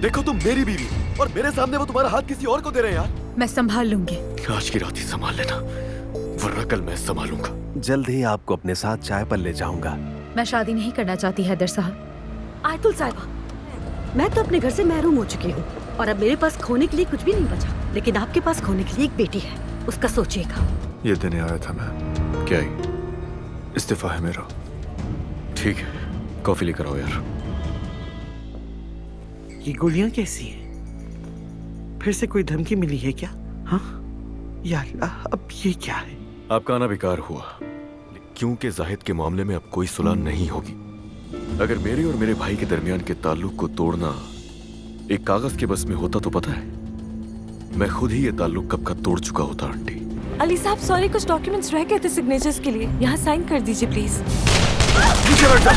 देखो तुम मेरी बीवी और मेरे सामने वो तुम्हारा हाथ किसी और को दे रहे हैं यार। मैं संभाल लूंगी। आज की रात ही संभाल लेना, वरना कल मैं संभालूंगा। जल्द ही आपको अपने साथ चाय पर ले जाऊंगा। मैं शादी नहीं करना चाहती हैदर साहब। आयतुल साहिबा, मैं तो अपने घर से महरूम हो चुकी हूँ और अब मेरे पास खोने के लिए कुछ भी नहीं बचा, लेकिन आपके पास खोने के लिए एक बेटी है, उसका सोचिएगा। ये देने आया था मैं। क्या ही इस्तीफा है मेरा। ठीक है, कॉफी लेकर आओ यार। ये गोलियां कैसी हैं? फिर से कोई धमकी मिली है क्या? हाँ या अल्लाह, अब ये क्या है? आपका आना बेकार हुआ, क्योंकि जाहिद के मामले में अब कोई सुलह नहीं होगी। अगर मेरे और मेरे भाई के दरमियान के ताल्लुक को तोड़ना एक कागज के बस में होता तो पता है मैं खुद ही ये ताल्लुक कब का तोड़ चुका होता। आंटी अली साहब सॉरी, कुछ डॉक्यूमेंट्स रह गए थे सिग्नेचर्स के लिए, यहाँ साइन कर दीजिए प्लीज। नीचे बैठ जा।